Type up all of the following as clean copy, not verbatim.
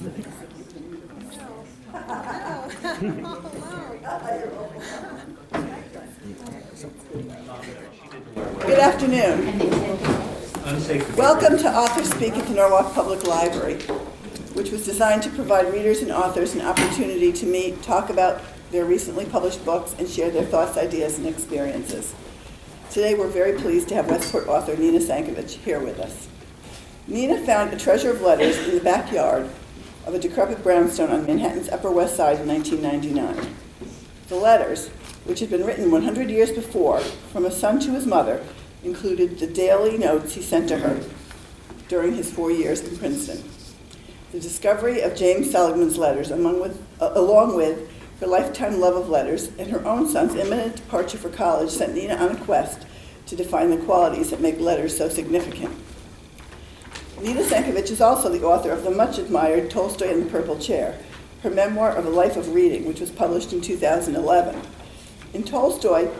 Good afternoon. Welcome to Author Speak at the Norwalk Public Library, which was designed to provide readers and authors an opportunity to meet, talk about their recently published books, and share their thoughts, ideas, and experiences. Today we're very pleased to have Westport author Nina Sankovitch here with us. Nina found a treasure of letters in the backyard of a decrepit brownstone on Manhattan's Upper West Side in 1999. The letters, which had been written 100 years before from a son to his mother, included the daily notes he sent to her during his 4 years in Princeton. The discovery of James Seligman's letters, along with her lifetime love of letters and her own son's imminent departure for college, sent Nina on a quest to define the qualities that make letters so significant. Nina Sankovitch is also the author of the much-admired Tolstoy and the Purple Chair, her memoir of a life of reading, which was published in 2011. In Tolstoy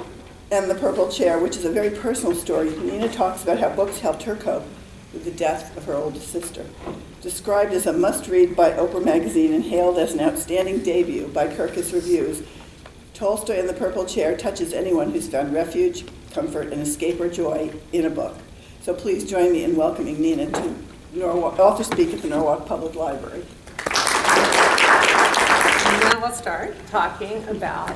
and the Purple Chair, which is a very personal story, Nina talks about how books helped her cope with the death of her oldest sister. Described as a must-read by Oprah magazine and hailed as an outstanding debut by Kirkus Reviews, Tolstoy and the Purple Chair touches anyone who's found refuge, comfort, and escape or joy in a book. So please join me in welcoming Nina to Author Speak at the Norwalk Public Library. Now we'll start talking about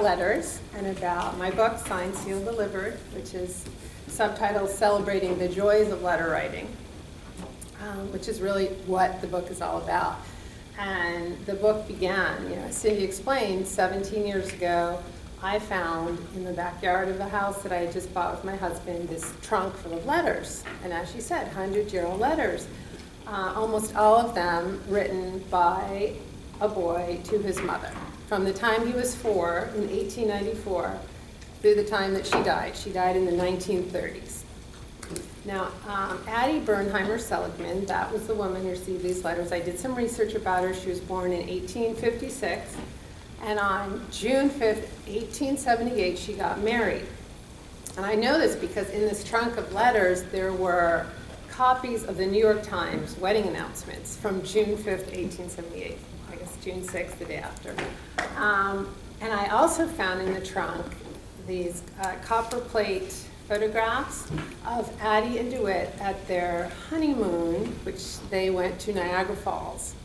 letters and about my book, Signed, Sealed, Delivered, which is subtitled Celebrating the Joys of Letter Writing, which is really what the book is all about. And the book began, as Cindy explained, 17 years ago. I found in the backyard of the house that I had just bought with my husband this trunk full of letters. And as she said, 100-year-old letters, almost all of them written by a boy to his mother. From the time he was 4 in 1894 through the time that she died. She died in the 1930s. Now, Addie Bernheimer Seligman, that was the woman who received these letters. I did some research about her. She was born in 1856. And on June 5th, 1878, she got married. And I know this because in this trunk of letters, there were copies of the New York Times wedding announcements from June 5th, 1878. I guess June 6th, the day after. And I also found in the trunk these copper plate photographs of Addie and DeWitt at their honeymoon, which they went to Niagara Falls.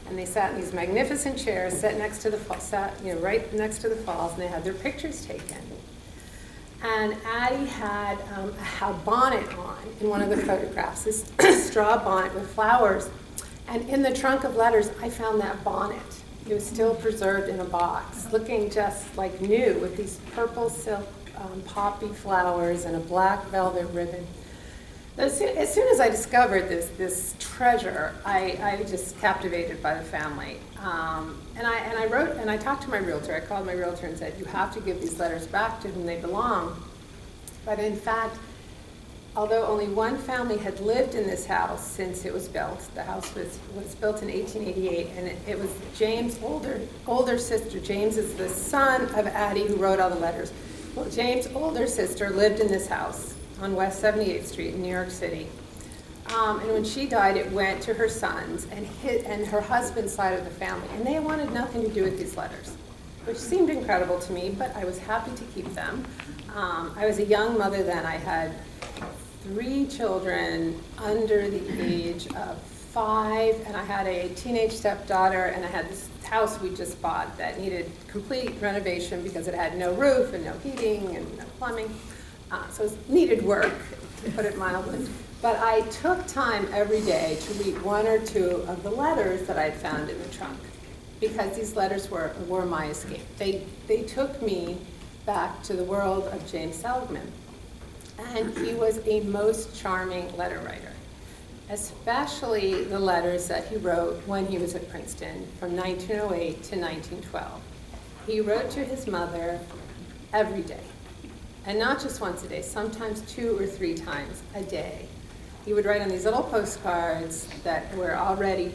And they sat in these magnificent chairs, right next to the falls, and they had their pictures taken. And Addie had a bonnet on in one of the photographs, this straw bonnet with flowers. And in the trunk of letters, I found that bonnet. It was still preserved in a box, looking just like new, with these purple silk poppy flowers and a black velvet ribbon. As soon as I discovered this treasure, I was just captivated by the family. And I talked to my realtor. I called my realtor and said, you have to give these letters back to whom they belong. But in fact, although only one family had lived in this house since it was built, the house was built in 1888, and it was James' older sister. James is the son of Addie who wrote all the letters. Well, James' older sister lived in this house on West 78th Street in New York City. And when she died, it went to her sons and her husband's side of the family. And they wanted nothing to do with these letters, which seemed incredible to me, but I was happy to keep them. I was a young mother then. I had 3 children under the age of 5, and I had a teenage stepdaughter, and I had this house we just bought that needed complete renovation because it had no roof and no heating and no plumbing. So it needed work, to put it mildly. But I took time every day to read 1 or 2 of the letters that I'd found in the trunk, because these letters were my escape. They took me back to the world of James Seligman. And he was a most charming letter writer, especially the letters that he wrote when he was at Princeton from 1908 to 1912. He wrote to his mother every day. And not just once a day, sometimes 2 or 3 times a day. He would write on these little postcards that were already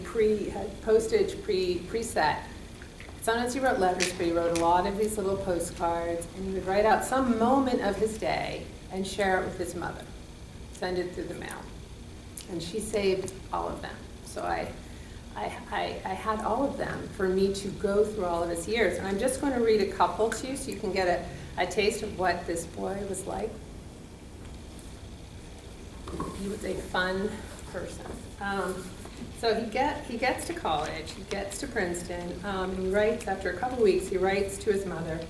had postage preset. Sometimes he wrote letters, but he wrote a lot of these little postcards, and he would write out some moment of his day and share it with his mother, send it through the mail. And she saved all of them. So I had all of them for me to go through all of his years. And I'm just going to read a couple to you so you can get a taste of what this boy was like. He was a fun person. So he gets to college, he gets to Princeton, he writes, after a couple weeks, he writes to his mother,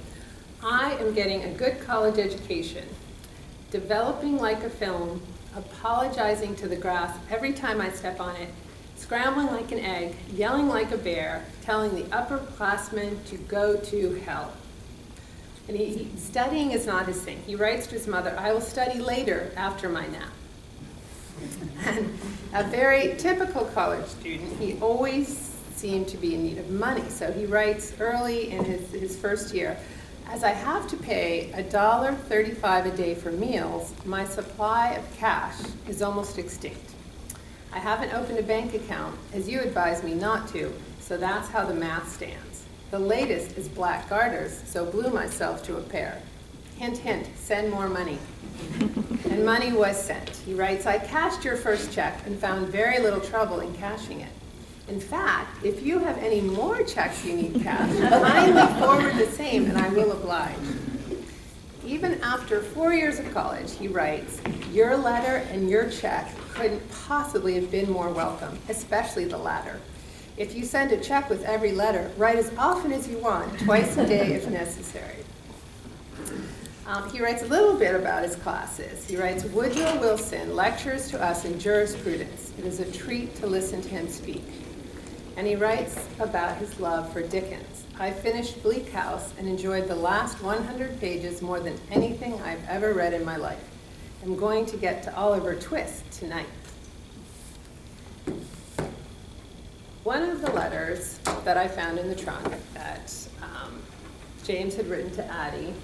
"I am getting a good college education, developing like a film, apologizing to the grass every time I step on it, scrambling like an egg, yelling like a bear, telling the upperclassmen to go to hell." And studying is not his thing. He writes to his mother, "I will study later after my nap." And a very typical college student, he always seemed to be in need of money. So he writes early in his first year, "As I have to pay $1.35 a day for meals, my supply of cash is almost extinct. I haven't opened a bank account, as you advised me not to, so that's how the math stands. The latest is black garters, so blew myself to a pair. Hint, hint, send more money." And money was sent. He writes, "I cashed your first check and found very little trouble in cashing it. In fact, if you have any more checks you need cashed, kindly forward the same and I will oblige." Even after 4 years of college, he writes, "Your letter and your check couldn't possibly have been more welcome, especially the latter. If you send a check with every letter, write as often as you want, twice a day if necessary." He writes a little bit about his classes. He writes, "Woodrow Wilson lectures to us in jurisprudence. It is a treat to listen to him speak." And he writes about his love for Dickens. "I finished Bleak House and enjoyed the last 100 pages more than anything I've ever read in my life. I'm going to get to Oliver Twist tonight." One of the letters that I found in the trunk that James had written to Addie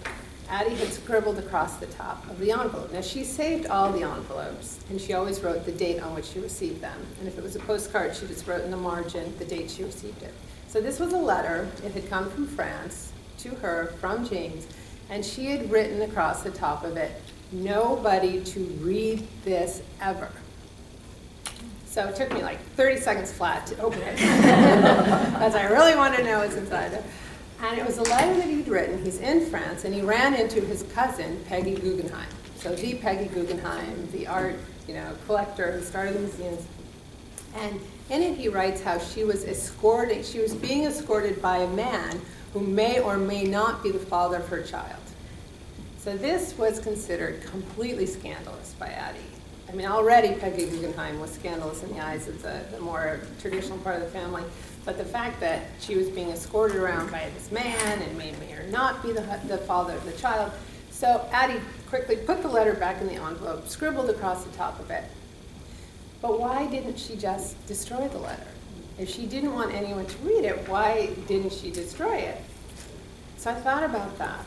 had scribbled across the top of the envelope. Now, she saved all the envelopes, and she always wrote the date on which she received them. And if it was a postcard, she just wrote in the margin the date she received it. So this was a letter. It had come from France to her from James, and she had written across the top of it, "Nobody to read this ever." So it took me like 30 seconds flat to open it, as I really wanted to know what's inside it. And it was a letter that he'd written. He's in France, and he ran into his cousin, Peggy Guggenheim. So the Peggy Guggenheim, the art, collector who started the museums. And in it, he writes how she was being escorted by a man who may or may not be the father of her child. So this was considered completely scandalous by Addie. I mean, already Peggy Guggenheim was scandalous in the eyes of the more traditional part of the family. But the fact that she was being escorted around by this man and may or not be the father of the child. So Addie quickly put the letter back in the envelope, scribbled across the top of it. But why didn't she just destroy the letter? If she didn't want anyone to read it, why didn't she destroy it? So I thought about that.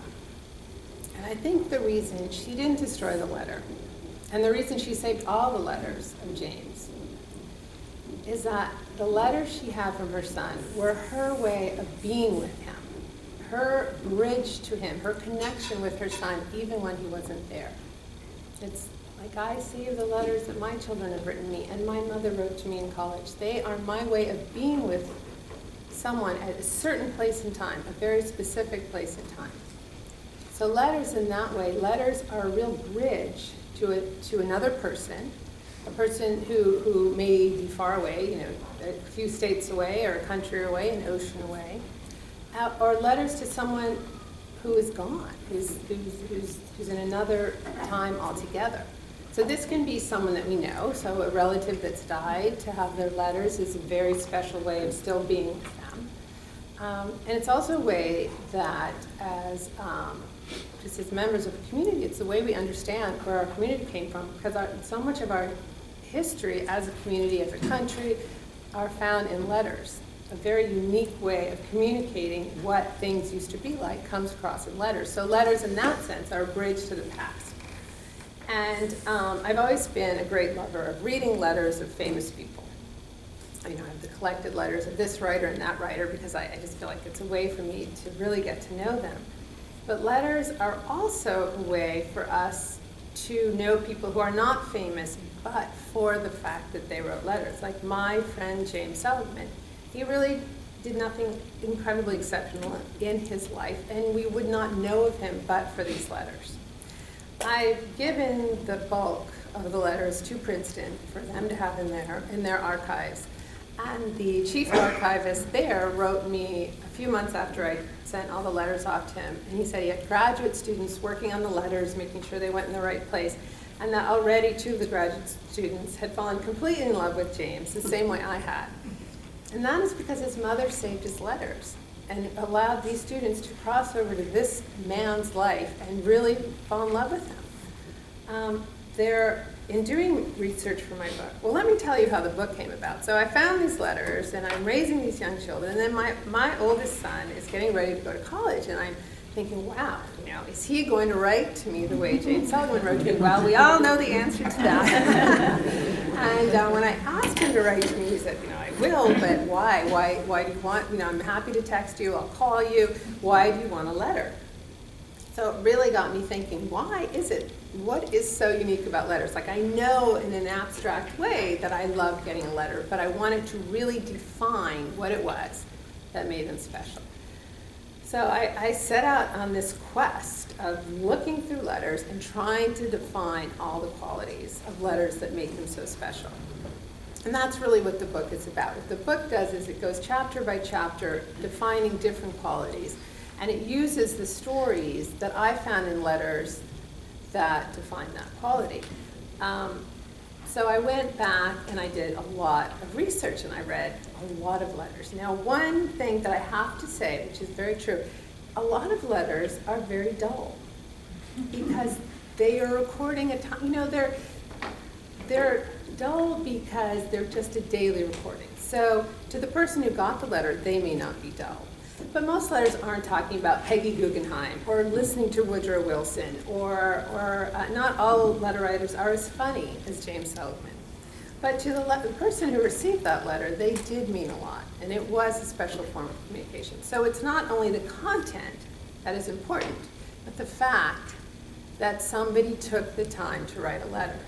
And I think the reason she didn't destroy the letter, and the reason she saved all the letters of James, is that the letters she had from her son were her way of being with him, her bridge to him, her connection with her son, even when he wasn't there. It's like I save the letters that my children have written me and my mother wrote to me in college. They are my way of being with someone at a certain place in time, a very specific place in time. So letters in that way, letters are a real bridge to another person, a person who may be far away, a few states away or a country away, an ocean away, or letters to someone who is gone, who's in another time altogether. So this can be someone that we know, so a relative that's died, to have their letters is a very special way of still being with them. And it's also a way that just as members of a community, it's the way we understand where our community came from, because so much of our history as a community, as a country, are found in letters. A very unique way of communicating what things used to be like comes across in letters. So letters in that sense are a bridge to the past. And I've always been a great lover of reading letters of famous people. I have the collected letters of this writer and that writer because I just feel like it's a way for me to really get to know them. But letters are also a way for us to know people who are not famous, but for the fact that they wrote letters. Like my friend James Seligman, he really did nothing incredibly exceptional in his life, and we would not know of him but for these letters. I've given the bulk of the letters to Princeton for them to have in their archives. And the chief archivist there wrote me a few months after I sent all the letters off to him, and he said he had graduate students working on the letters, making sure they went in the right place, and that already two of the graduate students had fallen completely in love with James, the same way I had. And that is because his mother saved his letters and allowed these students to cross over to this man's life and really fall in love with him. In doing research for my book, well, let me tell you how the book came about. So I found these letters, and I'm raising these young children, and then my oldest son is getting ready to go to college, and I'm thinking, wow, is he going to write to me the way James Seligman wrote to me? Well, we all know the answer to that. And when I asked him to write to me, he said, I will, but why? Why do you want, I'm happy to text you, I'll call you. Why do you want a letter? So it really got me thinking, why is it? What is so unique about letters? Like, I know in an abstract way that I love getting a letter, but I wanted to really define what it was that made them special. So I set out on this quest of looking through letters and trying to define all the qualities of letters that make them so special. And that's really what the book is about. What the book does is it goes chapter by chapter, defining different qualities, and it uses the stories that I found in letters that define that quality. So I went back and I did a lot of research, and I read a lot of letters. Now, one thing that I have to say, which is very true, a lot of letters are very dull because they are recording a time, they're dull because they're just a daily recording. So to the person who got the letter, they may not be dull. But most letters aren't talking about Peggy Guggenheim or listening to Woodrow Wilson, or not all letter writers are as funny as James Seligman. But to the person who received that letter, they did mean a lot, and it was a special form of communication. So it's not only the content that is important, but the fact that somebody took the time to write a letter.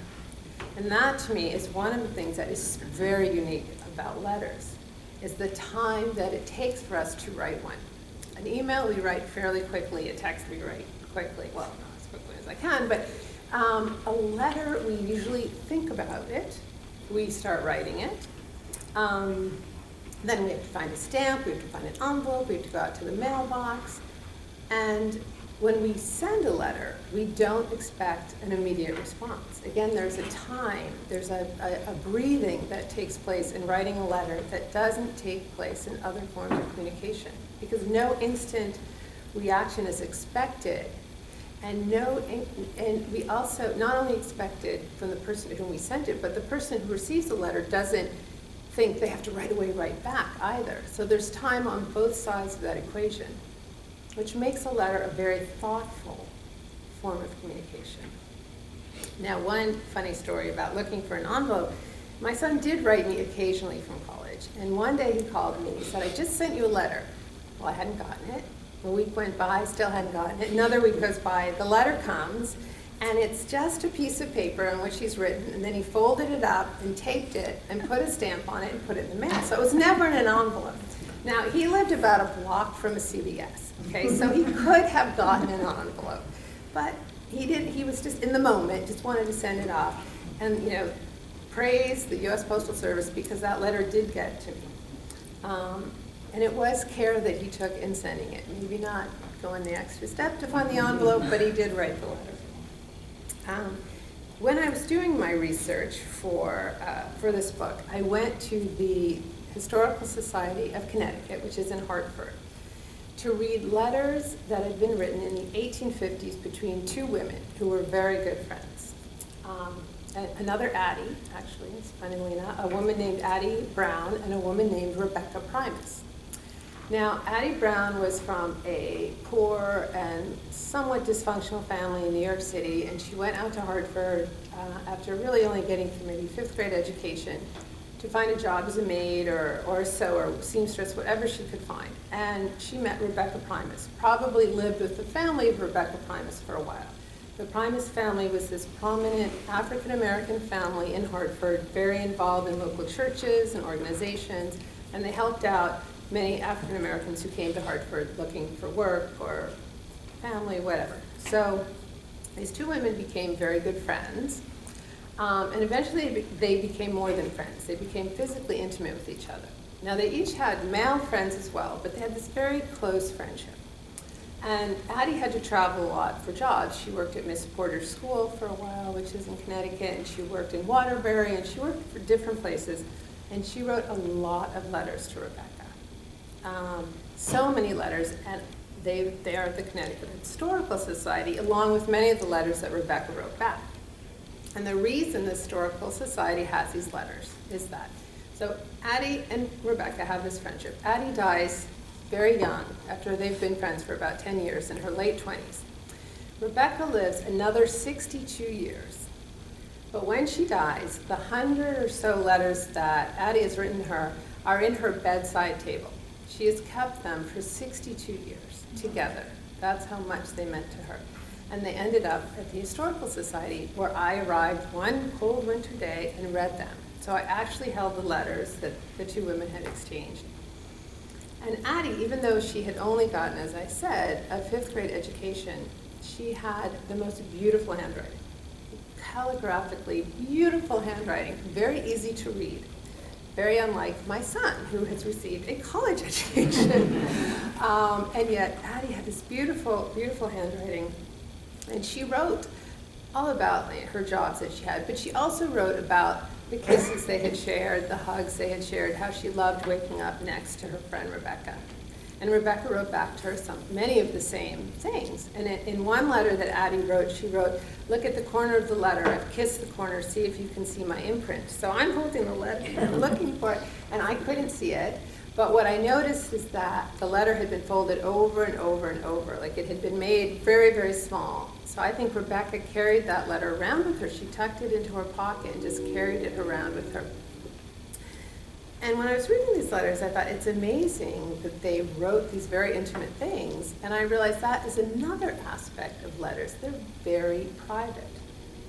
And that, to me, is one of the things that is very unique about letters, is the time that it takes for us to write one. An email we write fairly quickly, a text we write quickly, well, not as quickly as I can, but a letter, we usually think about it, we start writing it, then we have to find a stamp, we have to find an envelope, we have to go out to the mailbox, and when we send a letter, we don't expect an immediate response. Again, there's a time, there's a breathing that takes place in writing a letter that doesn't take place in other forms of communication, because no instant reaction is expected, and we also not only expect it from the person to whom we sent it, but the person who receives the letter doesn't think they have to right away write back either. So there's time on both sides of that equation, which makes a letter a very thoughtful form of communication. Now, one funny story about looking for an envelope, my son did write me occasionally from college, and one day he called me and he said, I just sent you a letter. Well, I hadn't gotten it. A week went by, still hadn't gotten it. Another week goes by, the letter comes, and it's just a piece of paper on which he's written, and then he folded it up and taped it and put a stamp on it and put it in the mail. So it was never in an envelope. Now, he lived about a block from a CVS, okay, so he could have gotten an envelope, but he didn't. He was just in the moment, just wanted to send it off, and praise the U.S. Postal Service because that letter did get to me. And it was care that he took in sending it. Maybe not going the extra step to find the envelope, but he did write the letter. When I was doing my research for this book, I went to the Historical Society of Connecticut, which is in Hartford, to read letters that had been written in the 1850s between two women who were very good friends. Another Addie, actually, funnily enough, a woman named Addie Brown and a woman named Rebecca Primus. Now, Addie Brown was from a poor and somewhat dysfunctional family in New York City, and she went out to Hartford after really only getting through maybe fifth grade education to find a job as a maid or a sewer, seamstress, whatever she could find. And she met Rebecca Primus, probably lived with the family of Rebecca Primus for a while. The Primus family was this prominent African-American family in Hartford, very involved in local churches and organizations, and they helped out many African-Americans who came to Hartford looking for work or family, whatever. So these two women became very good friends, and eventually they became more than friends. They became physically intimate with each other. Now they each had male friends as well, but they had this very close friendship. And Addie had to travel a lot for jobs. She worked at Miss Porter's school for a while, which is in Connecticut, and she worked in Waterbury, and she worked for different places. And she wrote a lot of letters to Rebecca. So many letters, and they are at the Connecticut Historical Society, along with many of the letters that Rebecca wrote back. And the reason the Historical Society has these letters is that. So Addie and Rebecca have this friendship. Addie dies very young, after they've been friends for about 10 years, in her late 20s. Rebecca lives another 62 years. But when she dies, the 100 or so letters that Addie has written her are in her bedside table. She has kept them for 62 years together. That's how much they meant to her. And they ended up at the Historical Society, where I arrived one cold winter day and read them. So I actually held the letters that the two women had exchanged. And Addie, even though she had only gotten, as I said, a 5th grade education, she had the most beautiful handwriting. Calligraphically beautiful handwriting, very easy to read. Very unlike my son, who has received a college education. And yet Addie had this beautiful, beautiful handwriting. And she wrote all about her jobs that she had, but she also wrote about the kisses they had shared, the hugs they had shared, how she loved waking up next to her friend Rebecca. And Rebecca wrote back to her many of the same things. And in one letter that Addie wrote, she wrote, "Look at the corner of the letter. I've kissed the corner. See if you can see my imprint." So I'm holding the letter and looking for it, and I couldn't see it. But what I noticed is that the letter had been folded over and over and over, like it had been made very, very small. So I think Rebecca carried that letter around with her. She tucked it into her pocket and just carried it around with her. And when I was reading these letters, I thought it's amazing that they wrote these very intimate things. And I realized that is another aspect of letters. They're very private.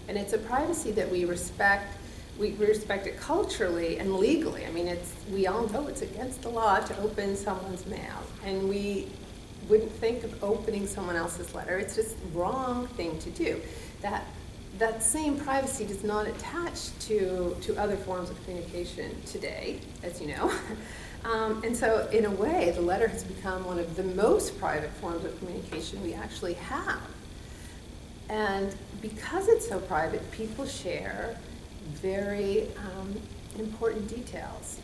And it's a privacy that we respect. We respect it culturally and legally. I mean, we all know it's against the law to open someone's mail. And we wouldn't think of opening someone else's letter. It's just the wrong thing to do. That same privacy does not attach to other forms of communication today, as you know. And so in a way, the letter has become one of the most private forms of communication we actually have. And because it's so private, people share very important details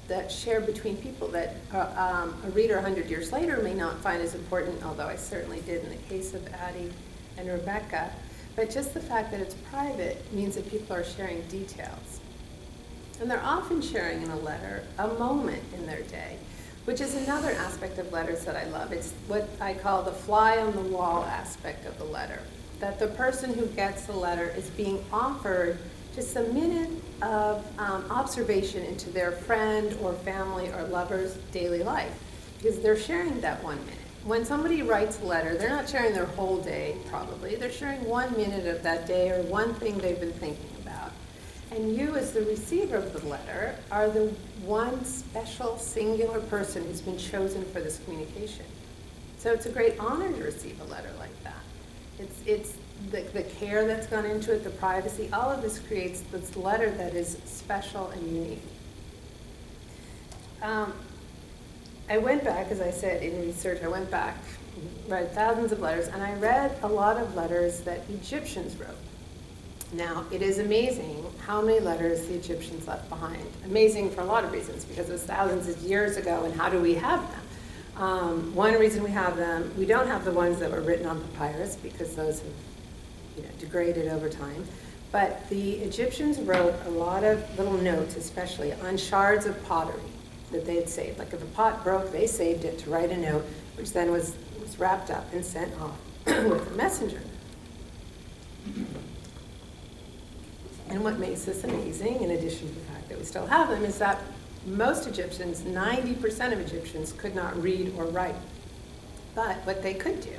that share between people that a reader 100 years later may not find as important, although I certainly did in the case of Addie and Rebecca. But just the fact that it's private means that people are sharing details. And they're often sharing in a letter a moment in their day, which is another aspect of letters that I love. It's what I call the fly on the wall aspect of the letter. That the person who gets the letter is being offered just a minute of observation into their friend or family or lover's daily life, because they're sharing that 1 minute. When somebody writes a letter, they're not sharing their whole day, probably. They're sharing 1 minute of that day or one thing they've been thinking about. And you, as the receiver of the letter, are the one special, singular person who's been chosen for this communication. So it's a great honor to receive a letter like that. It's the care that's gone into it, the privacy, all of this creates this letter that is special and unique. I went back, as I said, in research, I went back, read thousands of letters, and I read a lot of letters that Egyptians wrote. Now, it is amazing how many letters the Egyptians left behind. Amazing for a lot of reasons, because it was thousands of years ago, and how do we have them? One reason we have them, we don't have the ones that were written on papyrus, because those have degraded over time. But the Egyptians wrote a lot of little notes, especially on shards of pottery that they had saved. Like if a pot broke, they saved it to write a note, which then was wrapped up and sent off with a messenger. And what makes this amazing, in addition to the fact that we still have them, is that most Egyptians, 90% of Egyptians, could not read or write. But what they could do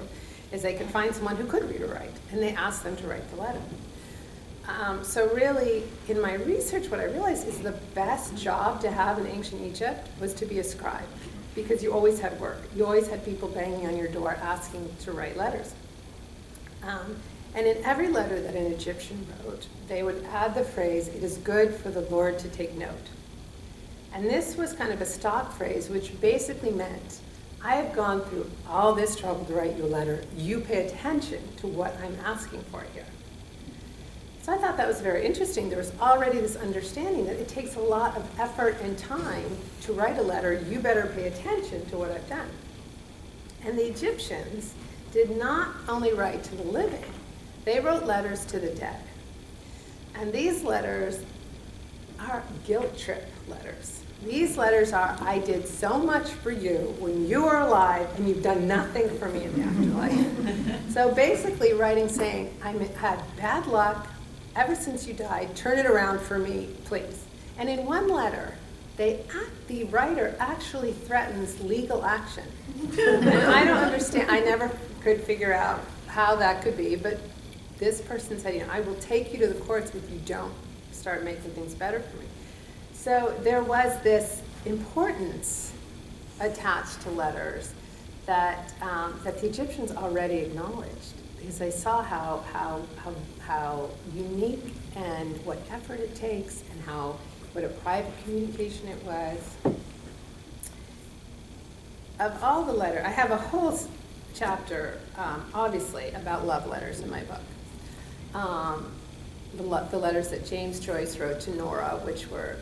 is they could find someone who could read or write, and they asked them to write the letter. So really, in my research, what I realized is the best job to have in ancient Egypt was to be a scribe, because you always had work. You always had people banging on your door asking to write letters. And in every letter that an Egyptian wrote, they would add the phrase, "It is good for the Lord to take note." And this was kind of a stock phrase, which basically meant, I have gone through all this trouble to write you a letter. You pay attention to what I'm asking for here. So I thought that was very interesting. There was already this understanding that it takes a lot of effort and time to write a letter. You better pay attention to what I've done. And the Egyptians did not only write to the living, they wrote letters to the dead. And these letters are guilt trip letters. These letters are, I did so much for you when you were alive and you've done nothing for me in the afterlife. So basically writing saying, I had bad luck ever since you died, turn it around for me, please. And in one letter, the writer actually threatens legal action. And I don't understand, I never could figure out how that could be, but this person said, I will take you to the courts if you don't start making things better for me. So there was this importance attached to letters that the Egyptians already acknowledged, because they saw how unique and what effort it takes, and what a private communication it was. Of all the letters, I have a whole chapter, obviously, about love letters in my book. The letters that James Joyce wrote to Nora, which were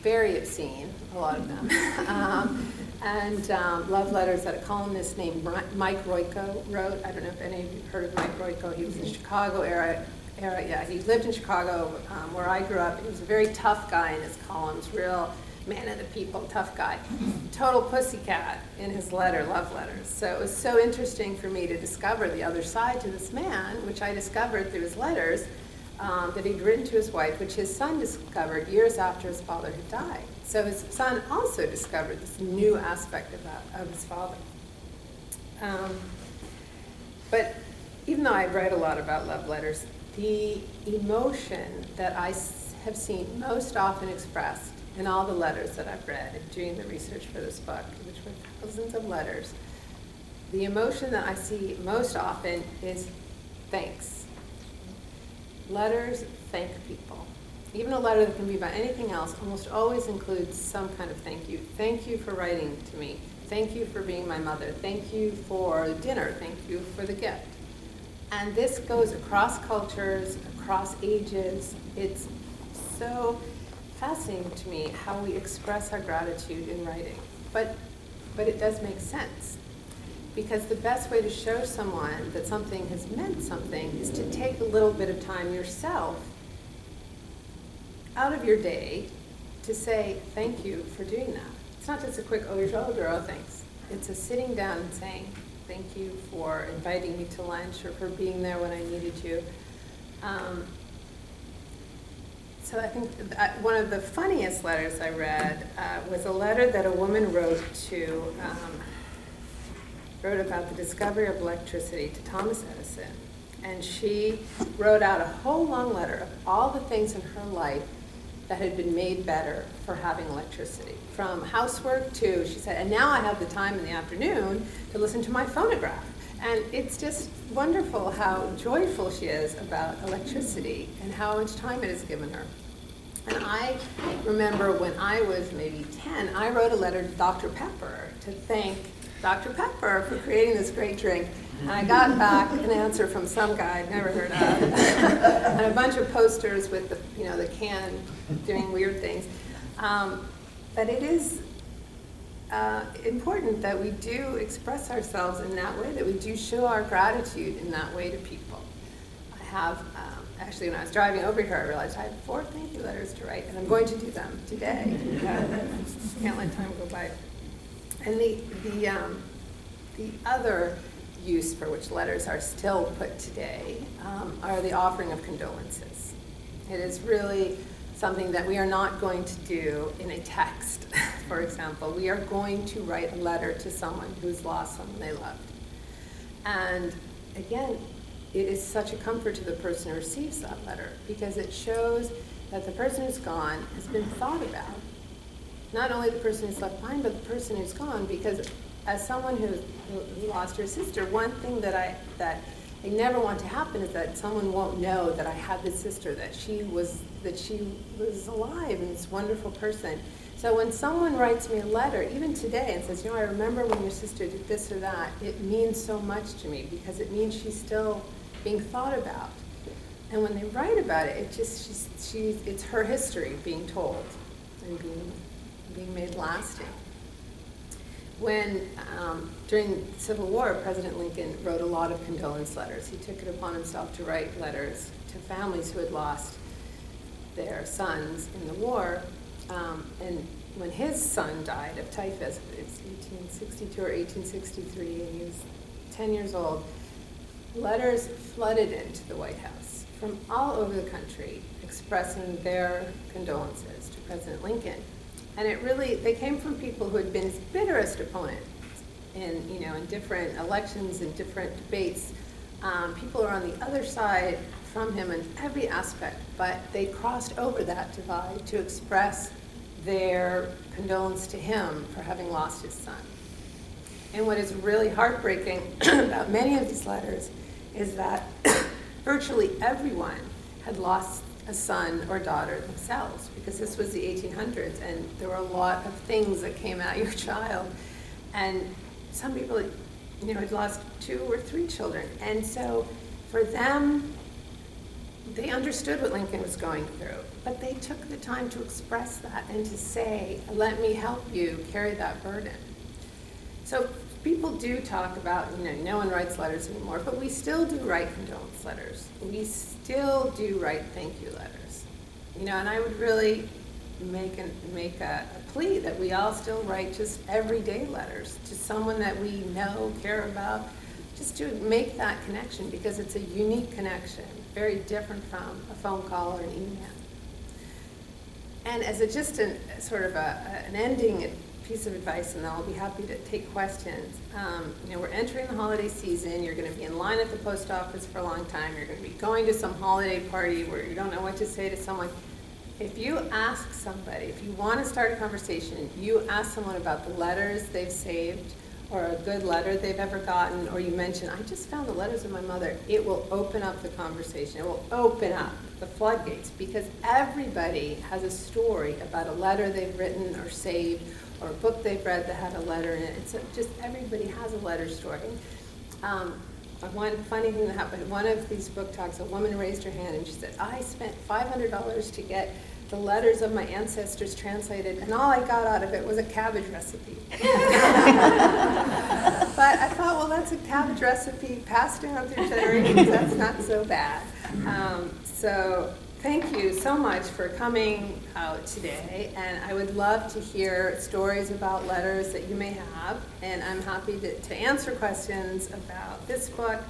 very obscene, a lot of them. And love letters that a columnist named Mike Royko wrote. I don't know if any of you heard of Mike Royko. He was in Chicago area. Yeah, he lived in Chicago where I grew up. He was a very tough guy in his columns, real man of the people, tough guy. Total pussycat in his love letters. So it was so interesting for me to discover the other side to this man, which I discovered through his letters that he'd written to his wife, which his son discovered years after his father had died. So his son also discovered this new aspect of his father. But even though I write a lot about love letters, the emotion that I have seen most often expressed in all the letters that I've read doing the research for this book, which were thousands of letters, the emotion that I see most often is thanks. Letters thank people. Even a letter that can be about anything else almost always includes some kind of thank you. Thank you for writing to me. Thank you for being my mother. Thank you for dinner. Thank you for the gift. And this goes across cultures, across ages. It's so fascinating to me how we express our gratitude in writing. But it does make sense. Because the best way to show someone that something has meant something is to take a little bit of time yourself out of your day to say thank you for doing that. It's not just a quick, oh, here's your oh, thanks. It's a sitting down and saying thank you for inviting me to lunch or for being there when I needed you. So I think one of the funniest letters I read was a letter that a woman wrote about the discovery of electricity to Thomas Edison. And she wrote out a whole long letter of all the things in her life that had been made better for having electricity. From housework to, she said, and now I have the time in the afternoon to listen to my phonograph. And it's just wonderful how joyful she is about electricity and how much time it has given her. And I remember when I was maybe 10, I wrote a letter to Dr. Pepper to thank Dr. Pepper for creating this great drink. And I got back an answer from some guy I'd never heard of, and a bunch of posters with the can doing weird things. But it is important that we do express ourselves in that way, that we do show our gratitude in that way to people. I have, actually when I was driving over here, I realized I had 4 thank you letters to write, and I'm going to do them today. Can't let time go by. And the other use for which letters are still put today are the offering of condolences. It is really something that we are not going to do in a text, for example. We are going to write a letter to someone who's lost someone they loved. And again, it is such a comfort to the person who receives that letter, because it shows that the person who's gone has been thought about. Not only the person who's left behind, but the person who's gone, because as someone who lost her sister, one thing that I never want to happen is that someone won't know that I had this sister, that she was alive and this wonderful person. So when someone writes me a letter, even today, and says, I remember when your sister did this or that, it means so much to me, because it means she's still being thought about. And when they write about it, it's her history being told and being made lasting. When, during the Civil War, President Lincoln wrote a lot of condolence letters. He took it upon himself to write letters to families who had lost their sons in the war. And when his son died of typhus, it's 1862 or 1863, and he was 10 years old, letters flooded into the White House from all over the country expressing their condolences to President Lincoln. And they came from people who had been his bitterest opponents in different elections and different debates. People are on the other side from him in every aspect, but they crossed over that divide to express their condolence to him for having lost his son. And what is really heartbreaking about many of these letters is that virtually everyone had lost a son or daughter themselves, because this was the 1800s, and there were a lot of things that came at your child. And some people had lost 2 or 3 children. And so for them, they understood what Lincoln was going through, but they took the time to express that and to say, let me help you carry that burden. So people do talk about, no one writes letters anymore, but we still do write condolence letters. We still do write thank you letters. And I would really make a plea that we all still write just everyday letters to someone that we know, care about, just to make that connection, because it's a unique connection, very different from a phone call or an email. And as an ending piece of advice, and then I'll be happy to take questions. We're entering the holiday season. You're going to be in line at the post office for a long time. You're going to be going to some holiday party where you don't know what to say to someone. If you ask somebody, if you want to start a conversation, you ask someone about the letters they've saved, or a good letter they've ever gotten, or you mention, I just found the letters of my mother, it will open up the conversation. It will open up the floodgates, because everybody has a story about a letter they've written or saved, or a book they've read that had a letter in it. It's just everybody has a letter story. One funny thing that happened, one of these book talks, a woman raised her hand and she said, I spent $500 to get the letters of my ancestors translated, and all I got out of it was a cabbage recipe. But I thought, well, that's a cabbage recipe passed down through generations. That's not so bad. So thank you so much for coming out today, and I would love to hear stories about letters that you may have, and I'm happy to answer questions about this book,